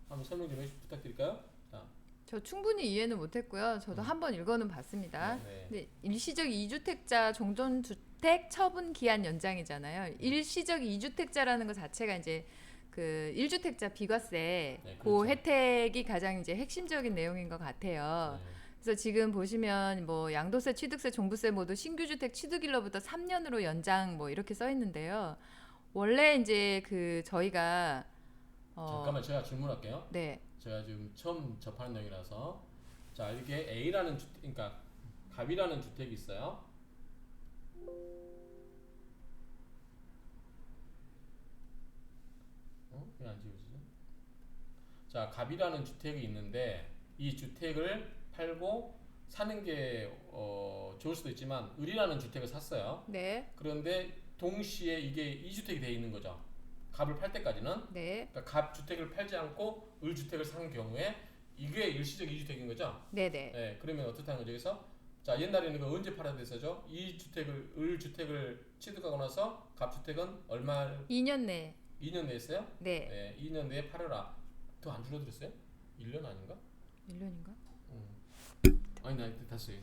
Speaker 1: 한번 설명 좀 부탁드릴까요? 자.
Speaker 2: 저 충분히 이해는 못했고요. 저도 한번 읽어는 봤습니다.
Speaker 1: 네.
Speaker 2: 근데 일시적 2주택자 종전주택 처분 기한 연장이잖아요. 일시적 2주택자라는 것 자체가 이제 그 1주택자 비과세
Speaker 1: 네,
Speaker 2: 그
Speaker 1: 그렇죠.
Speaker 2: 혜택이 가장 이제 핵심적인 내용인 것 같아요.
Speaker 1: 네.
Speaker 2: 그래서 지금 보시면 뭐 양도세, 취득세, 종부세 모두 신규 주택 취득일로부터 3년으로 연장 뭐 이렇게 써 있는데요. 원래 이제 그 저희가
Speaker 1: 잠깐만 제가 질문할게요.
Speaker 2: 네.
Speaker 1: 제가 지금 처음 접하는 내용이라서 자 이렇게 A라는 주택, 그러니까 갑이라는 주택이 있어요. 왜 안 지워지지? 자, 갑이라는 주택이 있는데 이 주택을 팔고 사는 게 좋을 수도 있지만 을이라는 주택을 샀어요.
Speaker 2: 네.
Speaker 1: 그런데 동시에 이게 2주택이 돼 있는 거죠. 갑을 팔 때까지는.
Speaker 2: 네.
Speaker 1: 그러니까 갑 주택을 팔지 않고 을 주택을 산 경우에 이게 일시적 2주택인 거죠.
Speaker 2: 네네.
Speaker 1: 네, 그러면 어떻다는 거죠? 여기서 자 옛날에는 그 언제 팔아야 돼서죠? 이 주택을 을 주택을 취득하고 나서 갑 주택은 얼마
Speaker 2: 2년 내.
Speaker 1: 2년 내에 했어요?
Speaker 2: 네.
Speaker 1: 네, 2년 내에 팔아라. 더 안 줄어들었어요? 1년 아닌가?
Speaker 2: 1년인가?
Speaker 1: 아니 나 됐어요.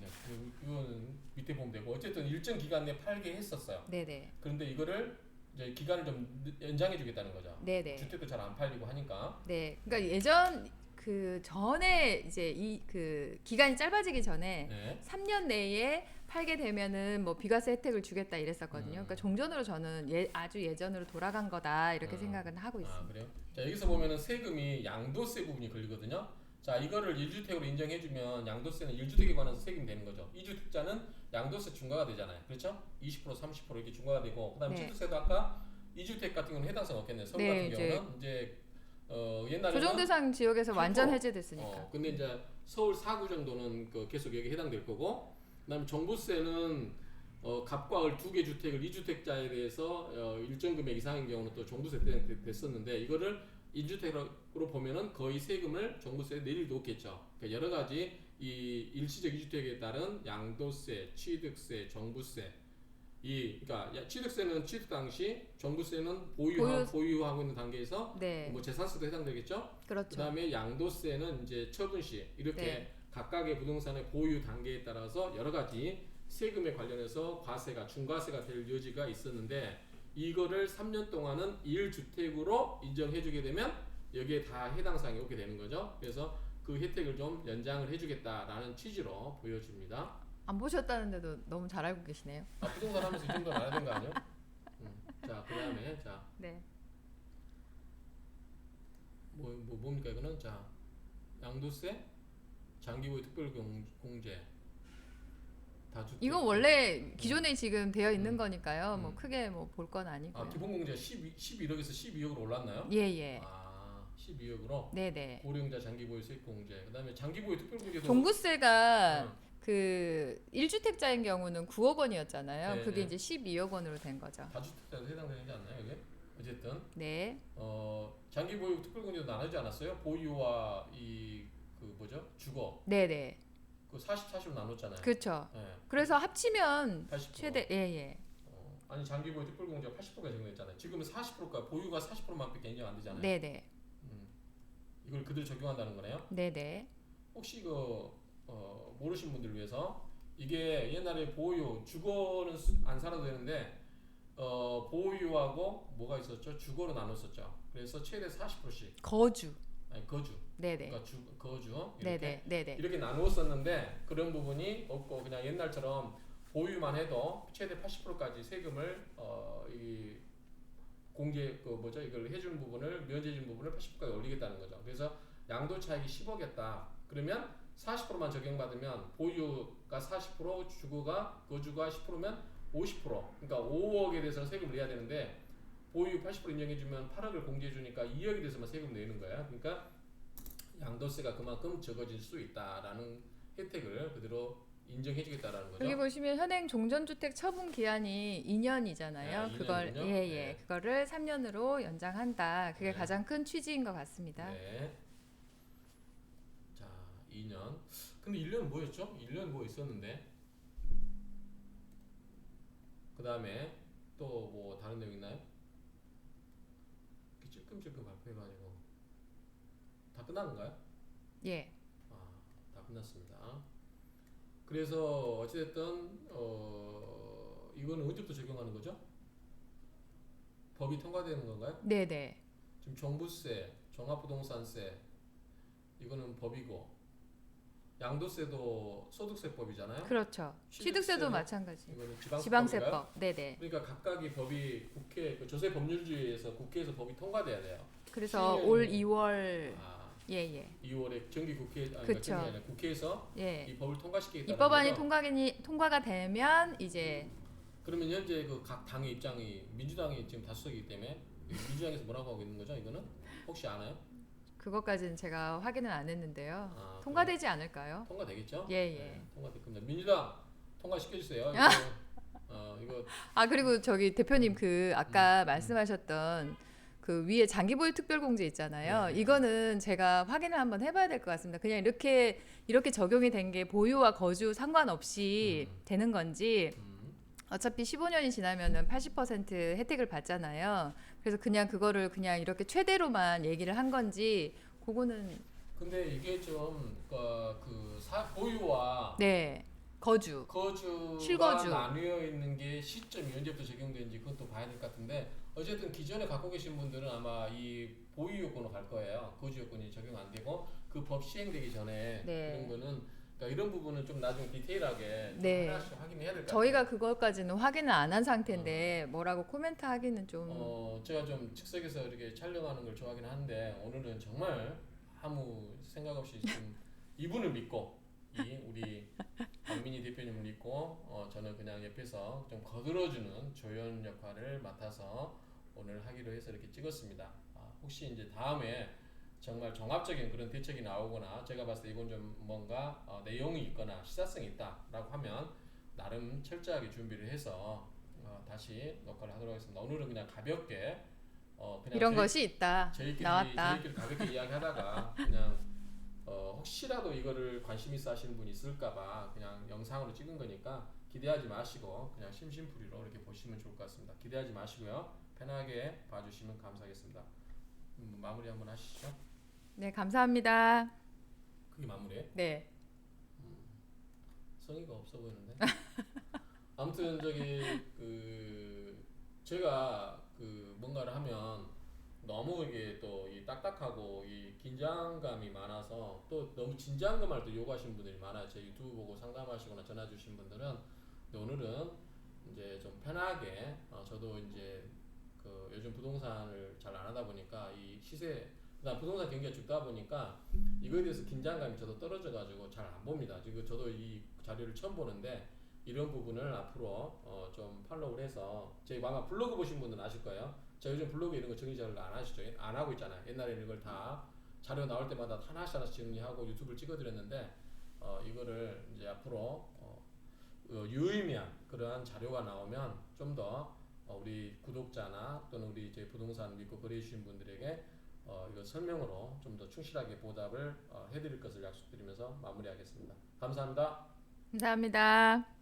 Speaker 1: 이거는 밑에 보면 되고 어쨌든 일정 기간 내에 팔게 했었어요.
Speaker 2: 네네.
Speaker 1: 그런데 이거를 이제 기간을 좀 연장해 주겠다는 거죠.
Speaker 2: 네네.
Speaker 1: 주택도 잘 안 팔리고 하니까.
Speaker 2: 네. 그러니까 예전 그 전에 이제 이 그 기간이 짧아지기 전에
Speaker 1: 네.
Speaker 2: 3년 내에 팔게 되면은 뭐 비과세 혜택을 주겠다 이랬었거든요. 그러니까 종전으로 저는 아주 예전으로 돌아간 거다 이렇게 생각은 하고 있습니다.
Speaker 1: 그래요? 자 여기서 보면은 세금이 양도세 부분이 걸리거든요. 자 이거를 1주택으로 인정해주면 양도세는 1주택에 관해서 세금이 되는 거죠. 2주택자는 양도세 중과가 되잖아요. 그렇죠? 20% 30% 이렇게 중과가 되고 그다음에
Speaker 2: 네.
Speaker 1: 취득세도 아까 2주택 같은 경우는 해당사가 없겠네요. 서울
Speaker 2: 네,
Speaker 1: 같은 경우는 이제 옛날에는
Speaker 2: 조정 대상 지역에서
Speaker 1: 8%.
Speaker 2: 완전 해제됐으니까.
Speaker 1: 근데 이제 서울 4구 정도는 계속 여기 해당될 거고 그다음에 종부세는 갑과 을 두 개 주택을 2주택자에 대해서 일정 금액 이상인 경우는 또 종부세 됐었는데 이거를 1주택으로 보면은 거의 세금을 종부세에 내릴 리도 없겠죠. 그러니까 여러 가지 이 일시적 2주택에 따른 양도세, 취득세, 종부세 그러니까 취득세는 취득 당시, 종부세는 보유하고 있는 단계에서
Speaker 2: 네.
Speaker 1: 뭐 재산세도 해당되겠죠.
Speaker 2: 그렇죠.
Speaker 1: 그다음에 양도세는 이제 처분 시 이렇게
Speaker 2: 네.
Speaker 1: 각각의 부동산의 보유 단계에 따라서 여러 가지 세금에 관련해서 과세가 중과세가 될 여지가 있었는데 이거를 3년 동안은 1주택으로 인정해주게 되면 여기에 다 해당 사항이 오게 되는 거죠. 그래서 그 혜택을 좀 연장을 해주겠다라는 취지로 보여집니다.
Speaker 2: 안 보셨다는데도 너무 잘 알고 계시네요.
Speaker 1: 부동산 하면서 이 정도는 알아야 되는 거 아니에요? 자, 그 다음에
Speaker 2: 네.
Speaker 1: 뭡니까 이거는? 자, 양도세, 장기보유 특별공제, 다주택.
Speaker 2: 이건 원래 기존에 지금 되어 있는 거니까요. 뭐 크게 뭐 볼 건 아니고요.
Speaker 1: 기본공제가 11억에서 12억으로 올랐나요?
Speaker 2: 예.
Speaker 1: 12억으로.
Speaker 2: 네네.
Speaker 1: 고령자 장기보유 세액공제. 그다음에 장기보유 특별공제도.
Speaker 2: 종부세가 그 1주택자인 경우는 9억 원이었잖아요.
Speaker 1: 네,
Speaker 2: 그게
Speaker 1: 네.
Speaker 2: 이제 12억 원으로 된 거죠.
Speaker 1: 다주택자도 해당되지 않나요, 이게? 어쨌든
Speaker 2: 네.
Speaker 1: 장기보유 특별공제도 나누지 않았어요? 보유와 이 그 뭐죠? 주거
Speaker 2: 네네.
Speaker 1: 그 40, 40로 나눴잖아요.
Speaker 2: 그렇죠.
Speaker 1: 예.
Speaker 2: 그래서 합치면
Speaker 1: 80%.
Speaker 2: 최대 예예.
Speaker 1: 아니 장기보유 특별공제가 80%가 적용됐잖아요. 지금은 40%가 보유가 40%만밖에 인정 안 되잖아요.
Speaker 2: 네네.
Speaker 1: 음. 이걸 그대로 적용한다는 거네요.
Speaker 2: 네네.
Speaker 1: 혹시 모르신 분들 위해서 이게 옛날에 보유 주거는 안 살아도 되는데 보유하고 뭐가 있었죠? 주거로 나눴었죠. 그래서 최대 40%씩
Speaker 2: 거주.
Speaker 1: 아니 거주
Speaker 2: 네네.
Speaker 1: 그러니까 거주 이렇게
Speaker 2: 네네. 네네.
Speaker 1: 이렇게 나누었었는데 그런 부분이 없고 그냥 옛날처럼 보유만 해도 최대 80%까지 세금을 이 공제 그 뭐죠 이걸 해주는 부분을 면제해주는 부분을 80%까지 올리겠다는 거죠. 그래서 양도 차익이 10억이었다. 그러면 40%만 적용받으면 보유가 40% 주거가 거주가 10%면 50% 그러니까 5억에 대해서 세금을 내야 되는데 보유 80% 인정해주면 8억을 공제해주니까 2억에 대해서만 세금 내는 거야. 그러니까 양도세가 그만큼 적어질 수 있다라는 혜택을 그대로 인정해주겠다라는 거죠.
Speaker 2: 여기 보시면 현행 종전주택 처분 기한이 2년이잖아요.
Speaker 1: 네,
Speaker 2: 그걸
Speaker 1: 2년이군요.
Speaker 2: 예예.
Speaker 1: 네.
Speaker 2: 그거를 3년으로 연장한다. 그게
Speaker 1: 네.
Speaker 2: 가장 큰 취지인 것 같습니다.
Speaker 1: 네. 자, 2년. 근데 1년 뭐였죠? 1년 뭐 있었는데. 그 다음에 또 뭐 다른 내용 있나요? 이렇게 찔끔찔끔 발표해가지고 다 끝난 건가요?
Speaker 2: 예.
Speaker 1: 다 끝났습니다. 그래서 어찌됐든 이거는 언제부터 적용하는 거죠? 법이 통과되는 건가요?
Speaker 2: 네네.
Speaker 1: 지금 종부세, 종합부동산세 이거는 법이고 양도세도 소득세법이잖아요.
Speaker 2: 그렇죠. 취득세도 마찬가지.
Speaker 1: 이거는 지방세법인가요?
Speaker 2: 지방세법. 네네.
Speaker 1: 그러니까 각각이 법이 국회 그 조세법률주의에서 국회에서 법이 통과돼야 돼요.
Speaker 2: 그래서
Speaker 1: 시행령이-
Speaker 2: 올 2월
Speaker 1: 아,
Speaker 2: 예예.
Speaker 1: 2월에 정기국회 아니
Speaker 2: 그쵸.
Speaker 1: 정기 아니라 국회에서
Speaker 2: 예.
Speaker 1: 이 법을 통과시키겠다는
Speaker 2: 입법안이
Speaker 1: 거죠.
Speaker 2: 통과가 되면 이제
Speaker 1: 그러면 현재 그 각 당의 입장이 민주당이 지금 다수석이기 때문에 민주당에서 뭐라고 하고 있는 거죠? 이거는 혹시 아나요?
Speaker 2: 그것까지는 제가 확인은 안 했는데요.
Speaker 1: 아,
Speaker 2: 통과되지 않을까요?
Speaker 1: 통과되겠죠?
Speaker 2: 예예.
Speaker 1: 네, 통과될 겁니다. 민주당 통과시켜주세요. 이거
Speaker 2: 아 그리고 저기 대표님 그 아까 말씀하셨던 그 위에 장기보유 특별공제 있잖아요.
Speaker 1: 네, 네.
Speaker 2: 이거는 제가 확인을 한번 해봐야 될 것 같습니다. 그냥 이렇게 적용이 된 게 보유와 거주 상관없이 되는 건지 어차피 15년이 지나면은 80% 혜택을 받잖아요. 그래서 그냥 그거를 그냥 이렇게 최대로만 얘기를 한 건지 그거는
Speaker 1: 근데 이게 좀 보유와
Speaker 2: 네 거주
Speaker 1: 거주가
Speaker 2: 실거주.
Speaker 1: 나뉘어 있는 게 시점이 언제부터 적용되는지 그것도 봐야 될 것 같은데 어쨌든 기존에 갖고 계신 분들은 아마 이 보유 요건으로 갈 거예요. 거주 요건이 적용 안 되고 그 법 시행되기 전에
Speaker 2: 네.
Speaker 1: 그런 거는 그러니까 이런 부분은 좀 나중에 디테일하게 좀
Speaker 2: 네.
Speaker 1: 하나씩 확인해야 될 것 같아요.
Speaker 2: 저희가 그것까지는 확인을 안 한 상태인데 뭐라고 코멘트 하기는 좀
Speaker 1: 제가 좀 즉석에서 이렇게 촬영하는 걸 좋아하긴 하는데 오늘은 정말 아무 생각 없이 좀 이분을 믿고 우리 박민희 대표님을 믿고 저는 그냥 옆에서 좀 거들어주는 조연 역할을 맡아서 오늘 하기로 해서 이렇게 찍었습니다. 혹시 이제 다음에 정말 종합적인 그런 대책이 나오거나 제가 봤을 때 이건 좀 뭔가 내용이 있거나 시사성이 있다라고 하면 나름 철저하게 준비를 해서 다시 녹화를 하도록 하겠습니다. 오늘은 그냥 가볍게 그냥
Speaker 2: 이런 것이 있다. 나왔다.
Speaker 1: 저희끼리 가볍게 이야기하다가 그냥 혹시라도 이거를 관심 있어 하시는 분이 있을까봐 그냥 영상으로 찍은 거니까 기대하지 마시고 그냥 심심풀이로 이렇게 보시면 좋을 것 같습니다. 기대하지 마시고요. 편하게 봐주시면 감사하겠습니다. 마무리 한번 하시죠.
Speaker 2: 네, 감사합니다.
Speaker 1: 그게 마무리예요?
Speaker 2: 네.
Speaker 1: 성의가 없어 보이는데. 아무튼 제가 뭔가를 하면 너무 이게 또 이 딱딱하고 이 긴장감이 많아서 또 너무 진지한 것만 또 요구하시는 분들이 많아요. 제 유튜브 보고 상담하시거나 전화 주신 분들은. 근데 오늘은 이제 좀 편하게 저도 이제 요즘 부동산을 잘 안 하다 보니까 이 시세 그다음 부동산 경기가 죽다 보니까 이거에 대해서 긴장감이 저도 떨어져 가지고 잘 안 봅니다. 지금 저도 이 자료를 처음 보는데 이런 부분을 앞으로 좀 팔로우를 해서 저희 아마 블로그 보신 분들은 아실 거예요. 저 요즘 블로그 이런 거 정리 잘 안 하시죠? 안 하고 있잖아요. 옛날에는 이걸 다 자료 나올 때마다 하나씩 정리하고 유튜브를 찍어드렸는데 이거를 이제 앞으로 유의미한 그러한 자료가 나오면 좀 더 우리 구독자나 또는 우리 이제 부동산 믿고 거래해 주신 분들에게 이거 설명으로 좀 더 충실하게 보답을 해드릴 것을 약속드리면서 마무리하겠습니다. 감사합니다.
Speaker 2: 감사합니다.